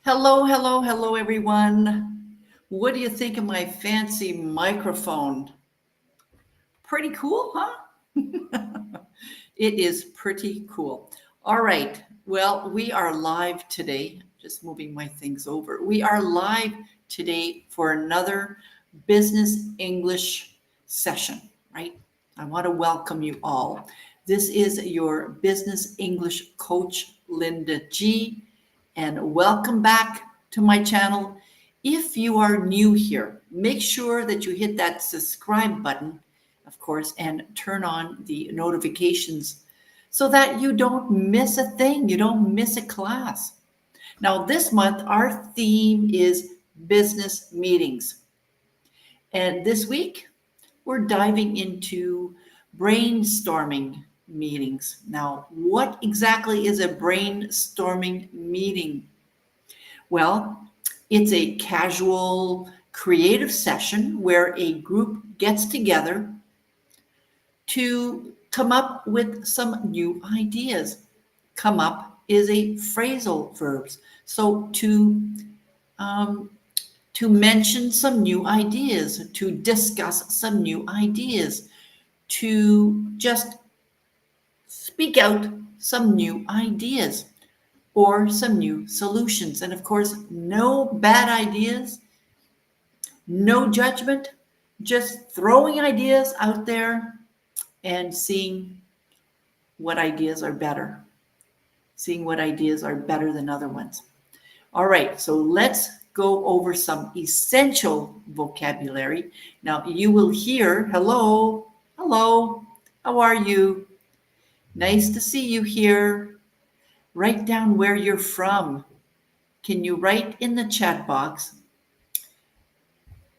Hello, hello, hello, everyone. What do you think of my fancy microphone? Pretty cool, huh? It is pretty cool. All right. Well, we are live today. Just moving my things over. We are live today for another business English session, right? I want to welcome you all. This is your business English coach, Linda G, and welcome back to my channel. If you are new here, make sure that you hit that subscribe button, of course, and turn on the notifications so that you don't miss a thing, you don't miss a class. Now, this month, our theme is business meetings. And this week, we're diving into brainstorming meetings. Now, what exactly is a brainstorming meeting? Well, it's a casual, creative session where a group gets together to come up with some new ideas. Come up is a phrasal verb. So um, to mention some new ideas, to discuss some new ideas, to just speak out some new ideas or some new solutions. And of course, no bad ideas, no judgment, just throwing ideas out there and seeing what ideas are better, seeing what ideas are better than other ones. All right, so let's go over some essential vocabulary. Now, you will hear hello, hello, how are you? Nice to see you here. Write down where you're from. Can you write in the chat box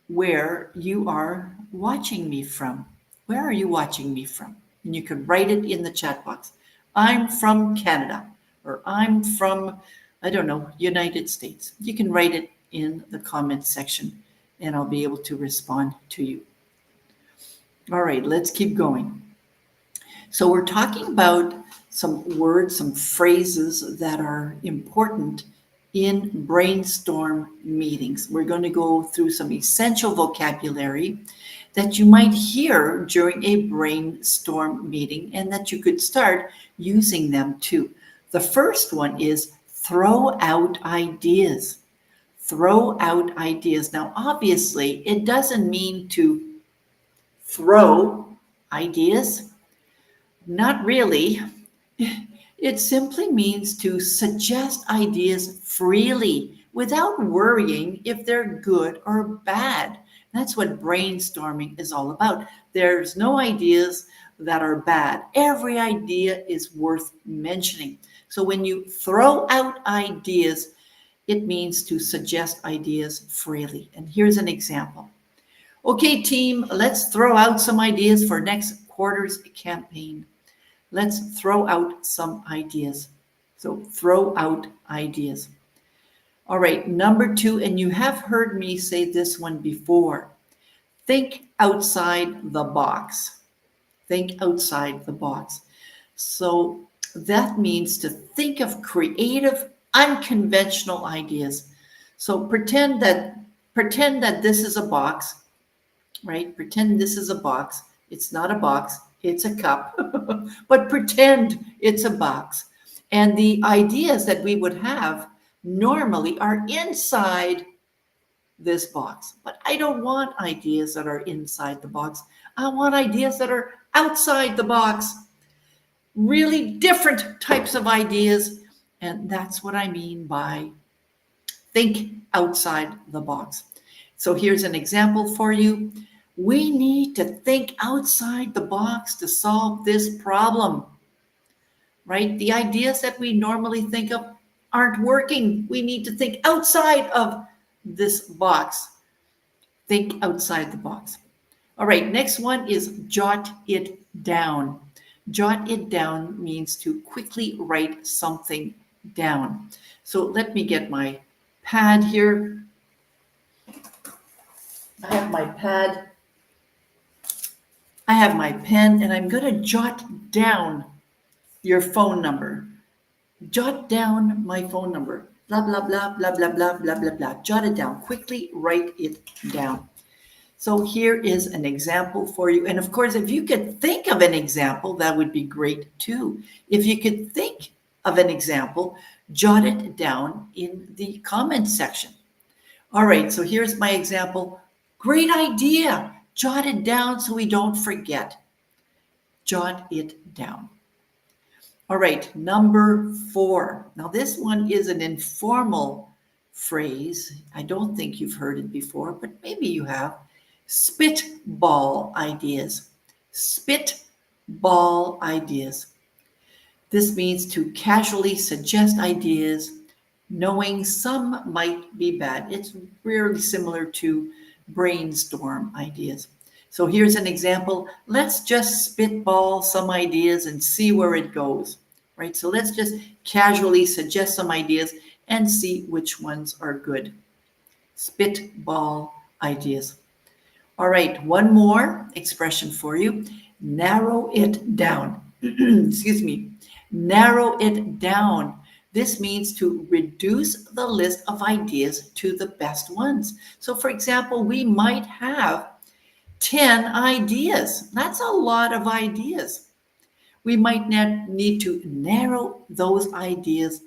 where you are watching me from? Where are you watching me from? And you can write it in the chat box. I'm from Canada, or I'm from, I don't know, United States. You can write it in the comment section and I'll be able to respond to you. All right, let's keep going. So we're talking about some words, some phrases that are important in brainstorm meetings. We're going to go through some essential vocabulary that you might hear during a brainstorm meeting and that you could start using them too. The first one is throw out ideas. Throw out ideas. Now, obviously, it doesn't mean to throw ideas. Not really. It simply means to suggest ideas freely without worrying if they're good or bad. That's what brainstorming is all about. There's no ideas that are bad. Every idea is worth mentioning. So when you throw out ideas, it means to suggest ideas freely. And here's an example. Okay, team, let's throw out some ideas for next quarter's campaign. Let's throw out some ideas. So throw out ideas. All right, number 2, and you have heard me say this one before. Think outside the box. Think outside the box. So that means to think of creative, unconventional ideas. So pretend that this is a box, right? Pretend this is a box. It's not a box, it's a cup. But pretend it's a box. And the ideas that we would have normally are inside this box. But I don't want ideas that are inside the box. I want ideas that are outside the box. Really different types of ideas. And that's what I mean by think outside the box. So here's an example for you. We need to think outside the box to solve this problem, right? The ideas that we normally think of aren't working. We need to think outside of this box. Think outside the box. All right, next one is jot it down. Jot it down means to quickly write something down. So let me get my pad here. I have my pad. I have my pen, and I'm going to jot down your phone number. Jot down my phone number. blah, blah, blah, blah, blah, blah, blah, blah, blah. Jot it down. Quickly write it down. So here is an example for you. And of course, if you could think of an example, that would be great too. If you could think of an example, jot it down in the comments section. All right, so here's my example. Great idea. Jot it down so we don't forget. Jot it down. All right, number 4. Now this one is an informal phrase. I don't think you've heard it before, but maybe you have. Spitball ideas. Spitball ideas. This means to casually suggest ideas, knowing some might be bad. It's really similar to brainstorm ideas. So here's an example. Let's just spitball some ideas and see where it goes, right? So let's just casually suggest some ideas and see which ones are good. Spitball ideas. All right, one more expression for you. Narrow it down. Excuse me. Narrow it down. This means to reduce the list of ideas to the best ones. So for example, we might have 10 ideas. That's a lot of ideas. We might need to narrow those ideas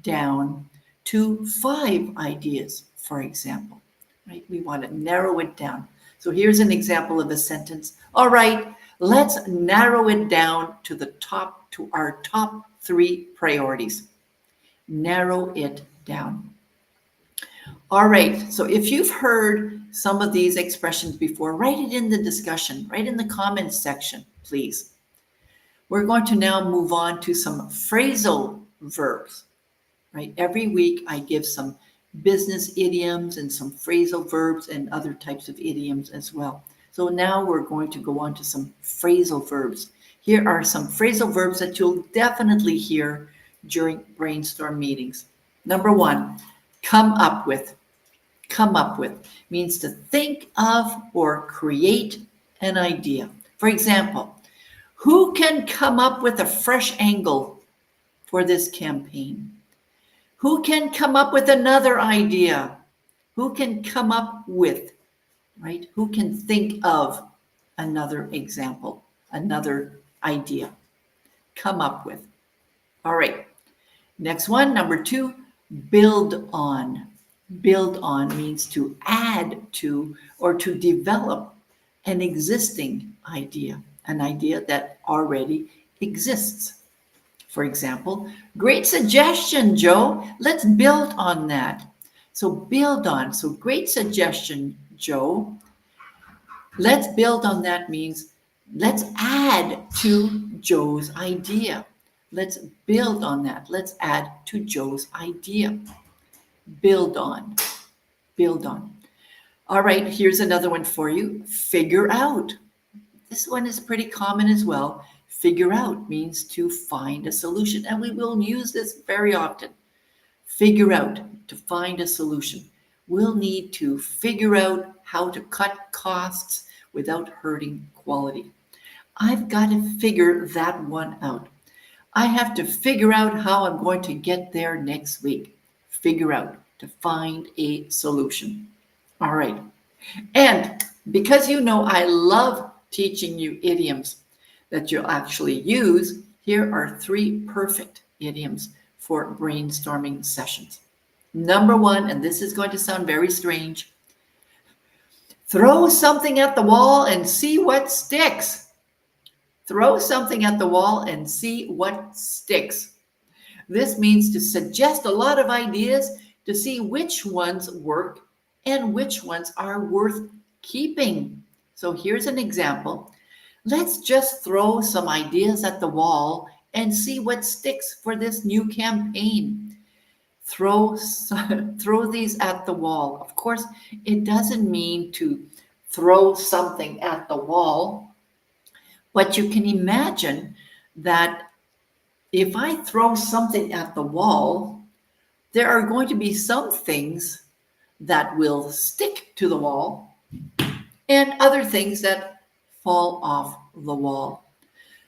down to 5 ideas, for example, right? We want to narrow it down. So here's an example of a sentence. All right, let's narrow it down to our top 3 priorities. Narrow it down. All right, so if you've heard some of these expressions before, write it in the discussion, write in the comments section, please. We're going to now move on to some phrasal verbs, right? Every week I give some business idioms and some phrasal verbs and other types of idioms as well. So now we're going to go on to some phrasal verbs. Here are some phrasal verbs that you'll definitely hear during brainstorm meetings. Number 1, come up with. Come up with means to think of or create an idea. For example, who can come up with a fresh angle for this campaign? Who can come up with another idea? Who can come up with, right? Who can think of another example, another idea? Come up with. All right. Next one, number 2, build on. Build on means to add to or to develop an existing idea, an idea that already exists. For example, great suggestion, Joe. Let's build on that. So build on. So great suggestion, Joe. Let's build on that means let's add to Joe's idea. Let's build on that. Let's add to Joe's idea. Build on. Build on. All right, here's another one for you. Figure out. This one is pretty common as well. Figure out means to find a solution, and we will use this very often. Figure out, to find a solution. We'll need to figure out how to cut costs without hurting quality. I've got to figure that one out. I have to figure out how I'm going to get there next week. Figure out, to find a solution. All right. And because you know I love teaching you idioms that you'll actually use, here are 3 perfect idioms for brainstorming sessions. Number 1, and this is going to sound very strange, throw something at the wall and see what sticks. Throw something at the wall and see what sticks. This means to suggest a lot of ideas to see which ones work and which ones are worth keeping. So here's an example. Let's just throw some ideas at the wall and see what sticks for this new campaign. Throw these at the wall. Of course, it doesn't mean to throw something at the wall, but you can imagine that if I throw something at the wall, there are going to be some things that will stick to the wall and other things that fall off the wall.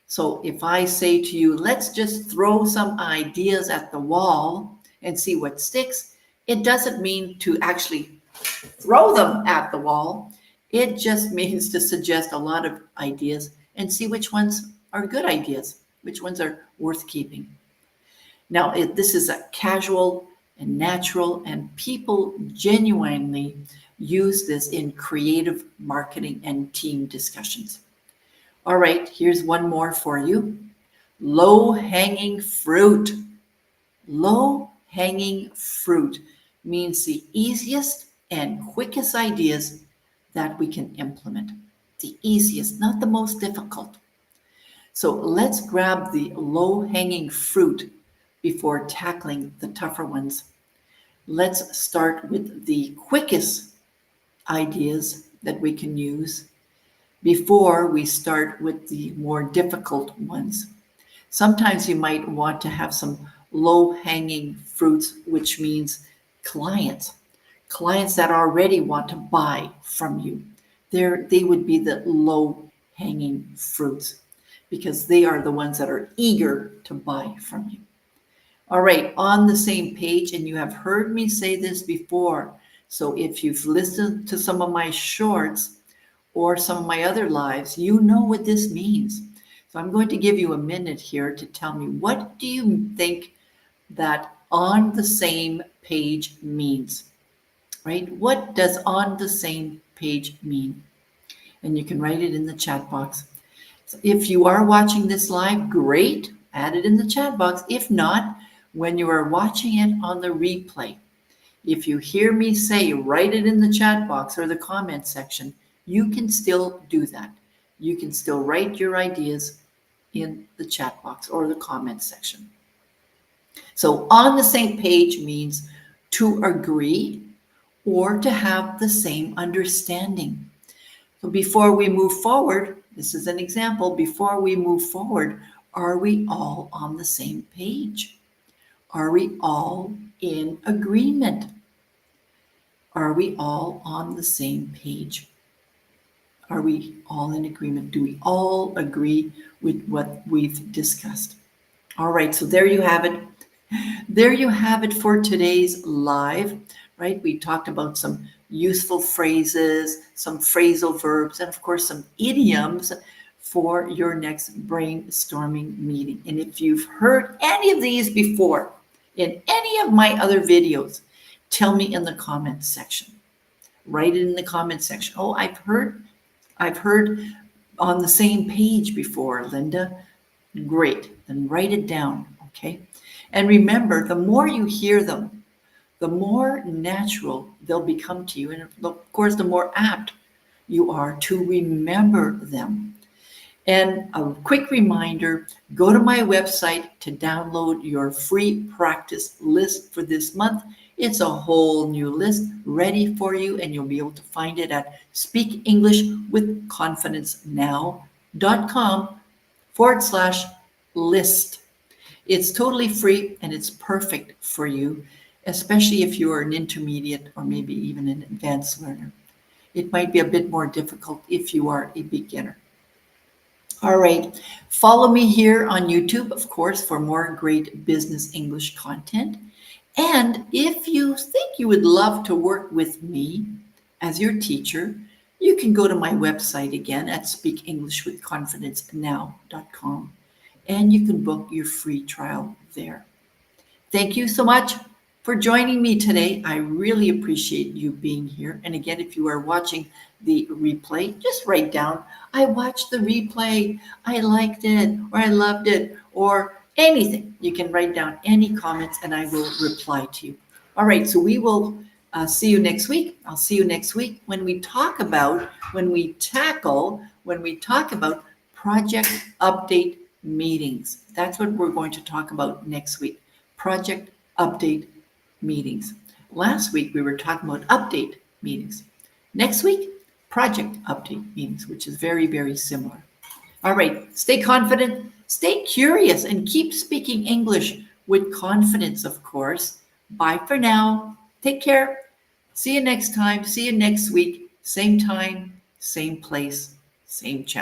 So if I say to you, let's just throw some ideas at the wall and see what sticks. It doesn't mean to actually throw them at the wall. It just means to suggest a lot of ideas and see which ones are good ideas, which ones are worth keeping. Now, this is a casual and natural, and people genuinely use this in creative marketing and team discussions. All right, here's one more for you. Low hanging fruit. Low hanging fruit means the easiest and quickest ideas that we can implement. The easiest, not the most difficult. So let's grab the low hanging fruit before tackling the tougher ones. Let's start with the quickest ideas that we can use before we start with the more difficult ones. Sometimes you might want to have some low hanging fruits, which means clients that already want to buy from you. They would be the low hanging fruits because they are the ones that are eager to buy from you. All right, on the same page, and you have heard me say this before. So if you've listened to some of my shorts or some of my other lives, you know what this means. So I'm going to give you a minute here to tell me, what do you think that on the same page means? Right? What does on the same page mean? And you can write it in the chat box. So if you are watching this live, great, add it in the chat box. If not, when you are watching it on the replay, if you hear me say, write it in the chat box or the comment section, you can still do that. You can still write your ideas in the chat box or the comment section. So on the same page means to agree or to have the same understanding. So before we move forward, this is an example, before we move forward, are we all on the same page? Are we all in agreement? Are we all on the same page? Are we all in agreement? Do we all agree with what we've discussed? All right, so there you have it. There you have it for today's live, right? We talked about some useful phrases, some phrasal verbs, and of course, some idioms for your next brainstorming meeting. And if you've heard any of these before in any of my other videos, tell me in the comments section. Write it in the comments section. Oh, I've heard on the same page before, Linda. Great. Then write it down, okay? And remember, the more you hear them, the more natural they'll become to you. And of course, the more apt you are to remember them. And a quick reminder, go to my website to download your free practice list for this month. It's a whole new list ready for you, and you'll be able to find it at speakenglishwithconfidencenow.com/list. It's totally free and it's perfect for you, especially if you are an intermediate or maybe even an advanced learner. It might be a bit more difficult if you are a beginner. All right, follow me here on YouTube, of course, for more great business English content. And if you think you would love to work with me as your teacher, you can go to my website again at speakenglishwithconfidencenow.com, and you can book your free trial there. Thank you so much for joining me today. I really appreciate you being here. And again, if you are watching the replay, just write down, I watched the replay, I liked it, or I loved it, or anything. You can write down any comments and I will reply to you. All right, so we will see you next week. I'll see you next week when we talk about project update meetings. That's what we're going to talk about next week. Project update meetings. Last week we were talking about update meetings. Next week, project update meetings, which is very, very similar. All right, stay confident, stay curious, and keep speaking English with confidence, of course. Bye for now. Take care. See you next time. See you next week. Same time, same place, same channel.